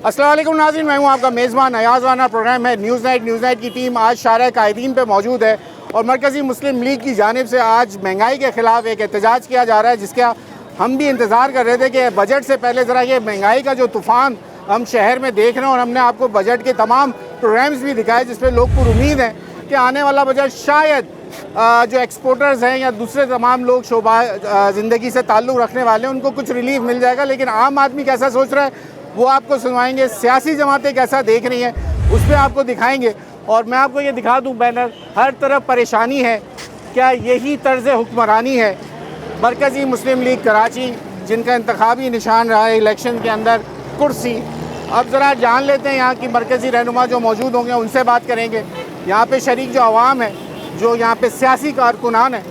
अस्सलाम वालेकुम नाज़रीन, मैं हूं आपका मेज़बान अयाज़ राना। प्रोग्राम है न्यूज़ नाइट की टीम आज शारा कायदीन पे मौजूद है और मरकज़ी मुस्लिम लीग की जानिब से आज महंगाई के ख़िलाफ़ एक एहतजाज किया जा रहा है, जिसका हम भी इंतज़ार कर रहे थे कि बजट से पहले ज़रा ये महंगाई का जो तूफ़ान हम शहर में देख रहे हैं और हमने आपको बजट के तमाम प्रोग्राम्स भी दिखाए जिस पर लोग को उम्मीद है कि आने वाला बजट शायद जो एक्सपोर्टर्स हैं या दूसरे तमाम लोग शोबा ज़िंदगी से ताल्लुक़ रखने वाले हैं उनको कुछ रिलीफ मिल जाएगा। लेकिन आम आदमी कैसा सोच रहा है वो आपको सुनवाएंगे, सियासी जमातें कैसा देख रही हैं उस पर आपको दिखाएंगे। और मैं आपको ये दिखा दूं बैनर, हर तरफ परेशानी है। क्या यही तर्ज़ हुक्मरानी है? मरकज़ी मुस्लिम लीग कराची जिनका इंतखाबी निशान रहा है इलेक्शन के अंदर कुर्सी। अब ज़रा जान लेते हैं यहाँ की मरकज़ी रहनुमा जो मौजूद होंगे उनसे बात करेंगे। यहाँ पे शरीक जो आवाम है, जो यहाँ पे सियासी कारकुनान है,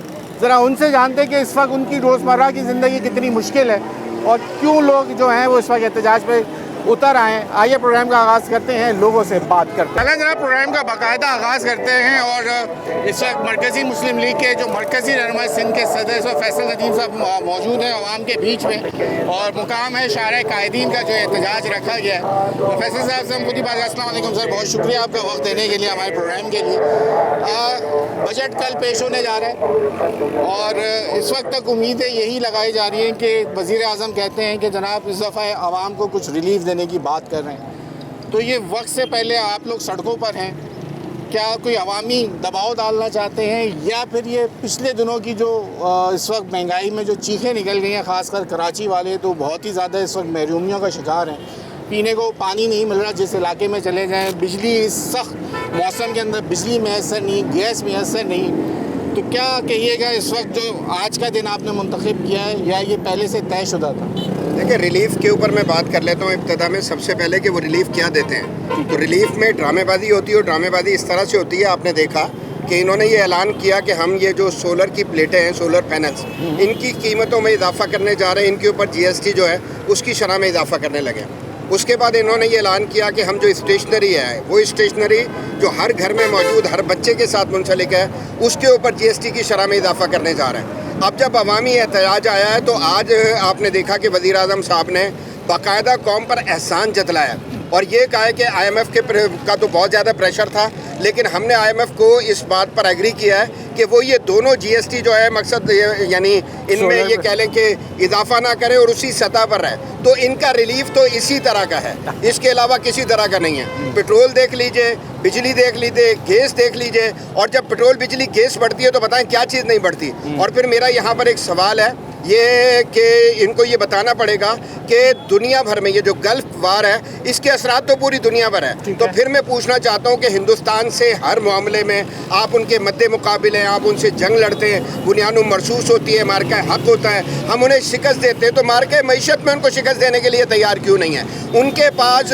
ज़रा उनसे जानते हैं कि इस वक्त उनकी रोज़मर्रा की ज़िंदगी कितनी मुश्किल है और क्यों लोग जो हैं वो इस वक्त एहतजाज पे उतर आए हैं। आइए प्रोग्राम का आगाज़ करते हैं, लोगों से बात करते हैं। जरा प्रोग्राम का बाकायदा आगाज़ करते हैं और इस वक्त मरकज़ी मुस्लिम लीग के जो मरकज़ी रहनुमा सिंध के सदस्य फैसल नदीम साहब मौजूद हैं आवाम के बीच में और मुकाम है शारा कायदीन का जो एहतजाज रखा गया है। तो फैसल साहब से हम खुद ही बात। अस्सलाम वालेकुम सर, बहुत शुक्रिया आपका वक्त देने के लिए हमारे प्रोग्राम के लिए। बजट कल पेश होने जा रहा है और इस वक्त तक उम्मीदें यही लगाई जा रही हैं कि वज़ीर आज़म कहते हैं कि जनाब इस दफ़ा आवाम को कुछ रिलीफ देने की बात कर रहे हैं। तो ये वक्त से पहले आप लोग सड़कों पर हैं, क्या कोई अवामी दबाव डालना चाहते हैं या फिर ये पिछले दिनों की जो इस वक्त महंगाई में जो चीखें निकल गई हैं, ख़ासकर कराची वाले तो बहुत ही ज़्यादा इस वक्त महरूमियों का शिकार हैं। पीने को पानी नहीं मिल रहा, जिस इलाके में चले जाएं बिजली इस सख्त मौसम के अंदर बिजली मैसर नहीं, गैस मैसर नहीं। तो क्या कहिएगा इस वक्त जो आज का दिन आपने मुंतखब किया है या ये पहले से तयशुदा था? देखिए, रिलीफ के ऊपर मैं बात कर लेता हूँ इब्तिदा में। सबसे पहले कि वो रिलीफ क्या देते हैं। तो रिलीफ में ड्रामेबाजी होती है और ड्रामेबाजी इस तरह से होती है, आपने देखा कि इन्होंने ये ऐलान किया कि हम ये जो सोलर की प्लेटें हैं, सोलर पैनल्स, इनकी कीमतों में इजाफा करने जा रहे हैं, इनके ऊपर GST जो है उसकी शरह में इजाफा करने लगे। उसके बाद इन्होंने ये ऐलान किया कि हम जो स्टेशनरी है वो स्टेशनरी जो हर घर में मौजूद हर बच्चे के साथ मुंसलिक है उसके ऊपर GST की शरह में इजाफा करने जा रहे हैं। अब जब अवामी एहतजाज आया है तो आज आपने देखा कि वज़ीर आज़म साहब ने बाकायदा कौम पर एहसान जतलाया और ये कहा है कि IMF का तो बहुत ज़्यादा प्रेशर था, लेकिन हमने IMF को इस बात पर एग्री किया है कि वो ये दोनों GST जो है मकसद यानी इनमें ये कह लें कि इजाफा ना करे और उसी सतह पर रहे। तो इनका रिलीफ तो इसी तरह का है, इसके अलावा किसी तरह का नहीं है। पेट्रोल देख लीजिए, बिजली देख लीजिए, गैस देख लीजिए, और जब पेट्रोल बिजली गैस बढ़ती है तो बताएं क्या चीज़ नहीं बढ़ती। और फिर मेरा यहाँ पर एक सवाल है ये कि इनको ये बताना पड़ेगा कि दुनिया भर में ये जो गल्फ वार है इसके असरात तो पूरी दुनिया भर है। तो फिर मैं पूछना चाहता हूँ कि हिंदुस्तान से हर मामले में आप उनके मद्दे मुकाबिल हैं, आप उनसे जंग लड़ते हैं, बुनियाद महसूस होती है, मार्का हक होता है, हम उन्हें शिकस्त देते हैं, तो मार्का मैशत में उनको शिकस्त देने के लिए तैयार क्यों नहीं है? उनके पास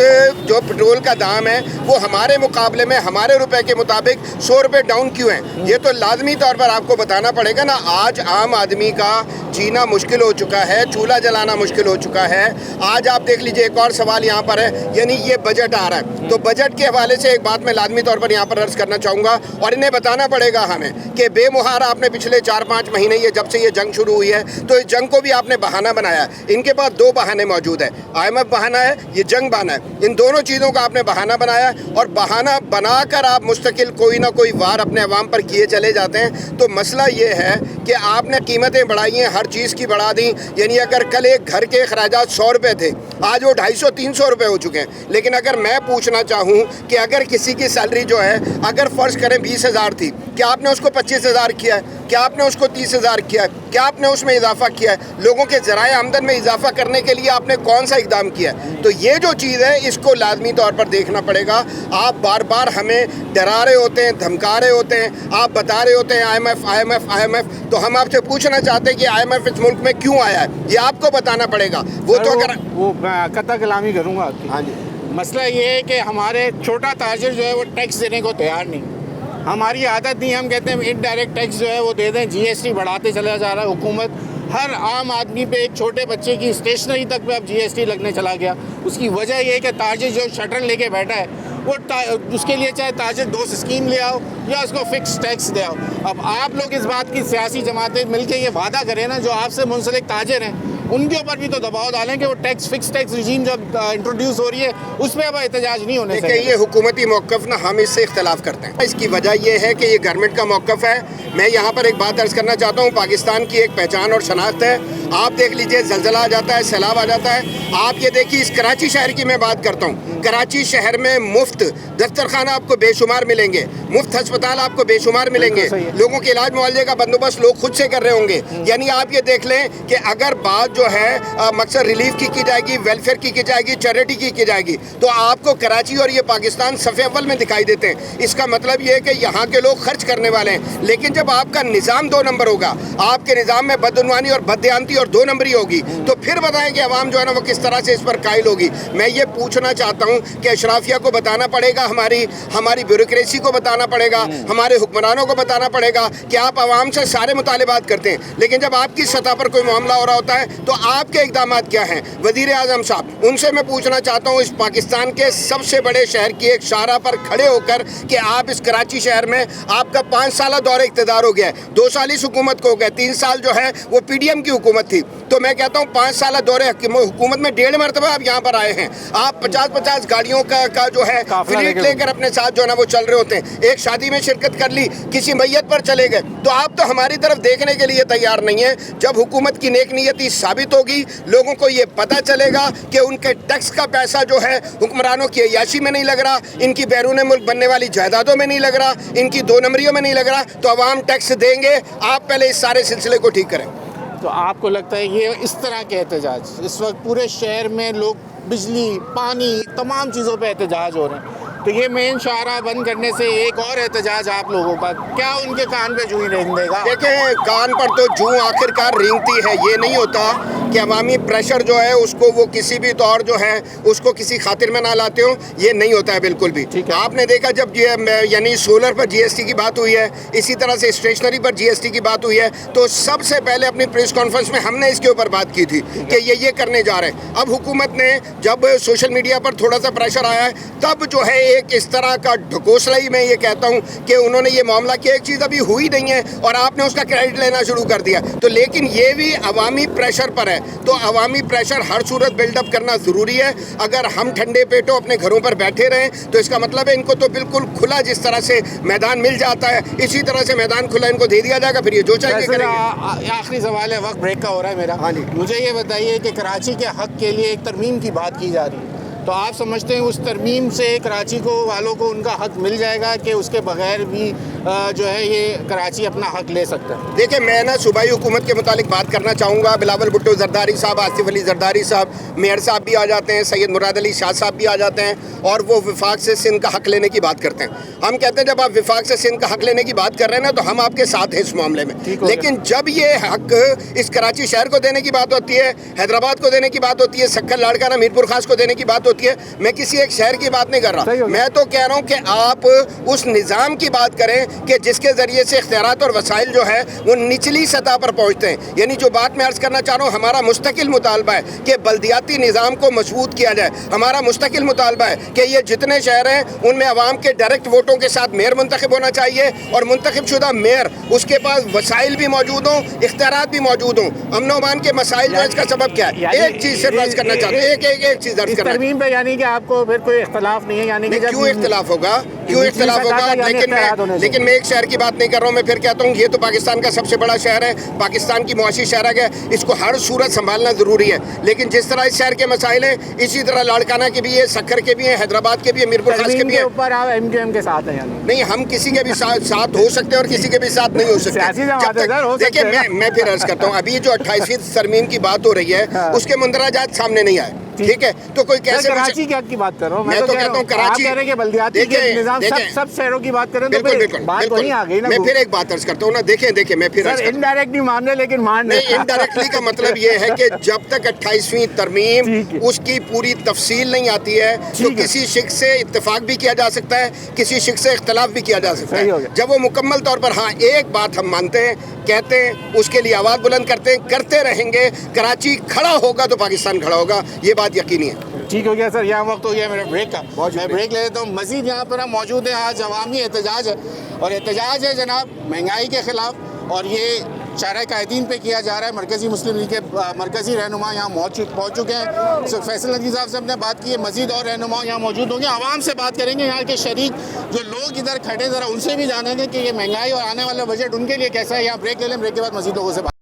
जो पेट्रोल का दाम है वो हमारे मुकाबले में हमारे रुपए के मुताबिक 100 रुपये डाउन क्यों है? ये तो लाजमी तौर पर आपको बताना पड़ेगा ना। आज आम आदमी का जीना मुश्किल हो चुका है, चूल्हा जलाना मुश्किल हो चुका है। आज आप देख लीजिए, एक और सवाल यहाँ पर है, यानी ये बजट आ रहा है तो बजट के हवाले से एक बात मैं लाजमी तौर पर यहाँ पर अर्ज करना चाहूँगा और इन्हें बताना पड़ेगा हमें कि बेमुहारा आपने पिछले 4-5 महीने ये जब से ये जंग शुरू हुई है तो इस जंग को भी आपने बहाना बनाया। इनके पास 2 बहाने मौजूद है, IMF बहाना है, ये जंग बहाना है। इन दोनों चीज़ों का आपने बहाना बनाया और बहाना बनाकर आप मुस्तकिल कोई ना कोई वार अपने अवाम पर किए चले जाते हैं। तो मसला ये है कि आपने कीमतें बढ़ाई हैं, हर चीज़ की बढ़ा दी। यानी अगर कल एक घर के अखराजात 100 रुपये थे, आज वो 250-300 रुपये हो चुके हैं। लेकिन अगर मैं पूछना चाहूँ कि अगर किसी की सैलरी जो है अगर फ़र्ज़ करें 20,000 थी, क्या आपने उसको 25,000 किया है? क्या आपने उसको 30,000 किया है? क्या आपने उसमें इजाफा किया है? लोगों के ज़राए आमदन में इजाफा करने के लिए आपने कौन सा इकदाम किया है? तो ये जो चीज़ है इसको लाजमी तौर पर देखना पड़ेगा। आप बार बार हमें डरा रहे होते हैं, धमका रहे होते हैं, आप बता रहे होते हैं IMF। तो हम आपसे पूछना चाहते हैं कि IMF इस मुल्क में क्यों आया है, ये आपको बताना पड़ेगा। वो तो अगर वो कतई कलामी करूँगा। हाँ जी, मसला ये है कि हमारे छोटा ताजिर जो है वो टैक्स देने को तैयार नहीं। हमारी आदत नहीं, हम कहते हैं इनडायरेक्ट टैक्स जो है वो दे दें। GST बढ़ाते चला जा रहा है हुकूमत, हर आम आदमी पे, एक छोटे बच्चे की स्टेशनरी तक पे अब GST लगने चला गया। उसकी वजह ये है कि ताजिर जो शटर लेके बैठा है वो उसके लिए चाहे ताजिर दोस्त स्कीम ले आओ या उसको फिक्स टैक्स दे आओ। अब आप लोग इस बात की सियासी जमातें मिलकर ये वादा करें ना, जो आपसे मुंसलिक ताजिर हैं उनके ऊपर भी तो दबाव डालें कि वो फिक्स टैक्स रिजीम जब इंट्रोड्यूस हो रही है उस पर अब एहतजाज नहीं होने चाहिए। ये हुकूमती मौक़िफ़ ना हम इससे इख्तलाफ करते हैं। इसकी वजह यह है कि ये गवर्नमेंट का मौक़िफ़ है। मैं यहाँ पर एक बात अर्ज़ करना चाहता हूँ, पाकिस्तान की एक पहचान और शनाख्त है। आप देख लीजिए, ज़लज़ला आ जाता है, सैलाब आ जाता है। आप ये देखिए, इस कराची शहर की मैं बात करता हूँ, कराची शहर में मुफ्त दफ्तरखाना आपको बेशुमार मिलेंगे, मुफ्त अस्पताल आपको बेशुमार मिलेंगे, लोगों के इलाज मुआवजे का बंदोबस्त लोग खुद से कर रहे होंगे। यानी आप ये देख लें कि अगर बात जो है मकसद रिलीफ की जाएगी, वेलफेयर की जाएगी, चैरिटी की जाएगी, तो आपको कराची और ये पाकिस्तान सफ़े अव्वल में दिखाई देते हैं। इसका मतलब ये है कि यहाँ के लोग खर्च करने वाले हैं। लेकिन जब आपका निज़ाम 2 नंबर होगा, आपके निज़ाम में बदउनवानी और बददियानती और 2 नंबरी होगी, तो फिर बताएं कि अवाम जो है ना वो किस तरह से इस पर कायल होगी। मैं ये पूछना चाहता हूँ कि अशराफिया को बताना पड़ेगा, हमारी ब्यूरोक्रेसी को बताना पड़ेगा, हमारे हुक्मरानों को बताना पड़ेगा कि आप आवाम से सारे मुतालिबात करते हैं, लेकिन जब आपकी सतह पर कोई मामला हो रहा होता है तो आपके इक़दाम क्या हैं। वज़ीर आज़म साहब, उनसे मैं पूछना चाहता हूँ, इस पाकिस्तान के सबसे बड़े शहर की एक शाहरा पर खड़े होकर कि आप इस कराची शहर में आपका 5 साल दौरे इक़्तिदार हो गया है, 2 साल इस हुकूमत को हो गया, 3 साल जो है वो PDM की हुकूमत थी। तो मैं कहता हूँ 5 साल दौरे हुकूमत में 1.5 मरतबा आप यहाँ पर आए हैं। आप 50-50 गाड़ियों का जो है फ्लीट लेकर अपने साथ जो है ना वो चल रहे होते हैं। एक शादी में शिरकत कर ली, किसी मैयत पर चले गए, तो आप तो हमारी तरफ देखने के लिए तैयार नहीं है। जब हुकूमत की नेक नीयती साबित होगी, लोगों को ये पता चलेगा कि उनके टैक्स का पैसा जो है हुक्मरानों की अय्याशी में नहीं लग रहा, इनकी बैरून मुल्क बनने वाली जायदादों में नहीं लग रहा, इनकी 2 नंबरियों में नहीं लग रहा, तो अवाम टैक्स देंगे। आप पहले इस सारे सिलसिले को ठीक करें। तो आपको लगता है ये इस तरह के एहतजाज, इस वक्त पूरे शहर में लोग बिजली, पानी, तमाम चीज़ों पे एहतजाज हो रहे हैं, तो ये मेन शाहरा बंद करने से एक और एहतजाज आप लोगों का, क्या उनके कान पे जूं ही रेंग देगा? देखें, कान पर तो जूं आखिरकार रेंगती है। ये नहीं होता कि अवामी प्रेशर जो है उसको वो किसी भी तौर जो है उसको किसी खातिर में ना लाते हो, ये नहीं होता है बिल्कुल भी। आपने देखा जब यानी सोलर पर GST की बात हुई है, इसी तरह से स्टेशनरी पर GST की बात हुई है, तो सबसे पहले अपनी प्रेस कॉन्फ्रेंस में हमने इसके ऊपर बात की थी कि ये करने जा रहे हैं। अब हुकूमत ने जब सोशल मीडिया पर थोड़ा सा प्रेशर आया है, तब जो है एक इस तरह का ढकोसला ही मैं ये कहता हूँ कि उन्होंने ये मामला किया। एक चीज़ अभी हुई नहीं है और आपने उसका क्रेडिट लेना शुरू कर दिया, तो लेकिन ये भी अवामी प्रेशर पर है, तो अवामी प्रेशर हर सूरत बिल्डअप करना ज़रूरी है। अगर हम ठंडे पेटों अपने घरों पर बैठे रहें तो इसका मतलब है इनको तो बिल्कुल खुला, जिस तरह से मैदान मिल जाता है इसी तरह से मैदान खुला इनको दे दिया जाएगा, फिर ये जो चाहिए करेंगे। आखिरी सवाल है, वक्त ब्रेक का हो रहा है मेरा। हाँ जी, मुझे ये बताइए कि कराची के हक के लिए एक तरमीम की बात की जा रही है, तो आप समझते हैं उस तरमीम से कराची को वालों को उनका हक मिल जाएगा कि उसके बगैर भी जो है ये कराची अपना हक ले सकता है? देखिए, मैं ना सूबाई हुकूमत के मुतालिक बात करना चाहूँगा। बिलावल भुट्टो जरदारी साहब, आसिफ अली जरदारी साहब, मेयर साहब भी आ जाते हैं, सैयद मुराद अली शाह साहब भी आ जाते हैं और वो विफाक से सिंध का हक लेने की बात करते हैं। हम कहते हैं जब आप विफाक से सिंध का हक लेने की बात कर रहे हैं ना, तो हम आपके साथ हैं इस मामले में। लेकिन जब ये हक इस कराची शहर को देने की बात होती है, हैदराबाद को देने की बात होती है, सक्खर लाड़काना मीरपुर खास को देने की बात होती है, मैं किसी एक शहर की बात नहीं कर रहा। मैं तो कह रहा हूँ कि आप उस निज़ाम की बात करें कि जिसके ज़रिए से इख्तियारात और वसाइल जो है वो निचली सतह पर पहुँचते हैं। यानी जो बात मैं अर्ज़ करना चाह रहा हूँ, हमारा मुस्तकिल मुतालबा है कि बल्दियाती निज़ाम को मजबूत किया जाए। हमारा मुस्तकिल मुतालबा है कि ये जितने शहर हैं उनमें अवाम के डायरेक्ट वोटों के साथ मेयर मुंतखब होना चाहिए और मुंतखब शुदा मेयर उसके पास वसाइल भी मौजूद हों, इख्तियारात भी मौजूद हों। अमन अमान के मसाइल जो इसका सबब क्या है? एक चीज़ सिर्फ अर्ज़ करना चाहते हैं, एक चीज़ अर्ज़ करना तरमीम पे, यानी कि आपको फिर कोई इख्तलाफ नहीं है? यानी कि क्यों इख्तलाफ होगा, क्यों इख्तलाफ होगा? लेकिन मैं एक शहर की बात नहीं कर रहा हूँ। मैं फिर कहता हूँ ये तो पाकिस्तान का सबसे बड़ा शहर है, पाकिस्तान की मुआशी शहर है, इसको हर सूरत संभालना ज़रूरी है। लेकिन जिस तरह इस शहर के मसाइल हैं, इसी तरह लाड़काना के भी है, सक्खर के भी हैं, हैदराबाद के भी है, मीरपुर खास के भी है। ऊपर आप MQM के साथ हैं? नहीं, हम किसी के भी साथ हो सकते हैं और किसी के भी साथ नहीं हो सकते। देखिए, मैं फिर अर्ज करता हूँ, अभी जो 28वीं तरमीम की बात हो रही है उसके मुंदराजात सामने नहीं आए, ठीक है? तो कोई कैसे कराची की बात कर रहा हूँ मैं तो कहता हूँ कराची कह रहे हैं बल्दियाती के निज़ाम सब शहरों की बात करें तो बिल्कुल बात वहीं आ गई ना। मैं फिर एक बात अर्ज करता हूँ ना, देखें मैं फिर इनडायरेक्ट नहीं मान रहे, लेकिन मान रहे। इनडायरेक्टली का मतलब ये है कि जब तक 28वीं तरमीम उसकी पूरी तफसील नहीं आती है तो किसी शिख्स से इत्तेफाक भी किया जा सकता है, किसी शिख्स से इख्तलाफ भी किया जा सकता है। जब वो मुकम्मल तौर पर, हाँ, एक बात हम मानते हैं, कहते हैं, उसके लिए आवाज़ बुलंद करते हैं, करते रहेंगे। कराची खड़ा होगा तो पाकिस्तान खड़ा होगा, ये बात यकीनी है। ठीक हो गया सर, यहाँ वक्त हो गया मेरा ब्रेक का, बहुत मैं ब्रेक ले लेता हूँ। मज़ीद यहाँ पर हम मौजूद हैं, आज अवामी एहतजाज है और एहतजाज है जनाब महंगाई के ख़िलाफ़, और ये चारा कायदीन पे किया जा रहा है। मरकज़ी मुस्लिम लीग के मरकज़ी रहनुमा यहाँ पहुँच चुके हैं। फैसल नदवी साहब से हमने बात की है, मज़ीद और रहनुमा यहाँ मौजूद होंगे, आवाम से बात करेंगे, यहाँ के शरीक जो लोग इधर खड़े ज़रा उनसे भी जानेंगे कि ये महंगाई और आने वाला बजट उनके लिए कैसा है। यहाँ ब्रेक ले लें, ब्रेक के बाद मज़ीद लोगों से बात।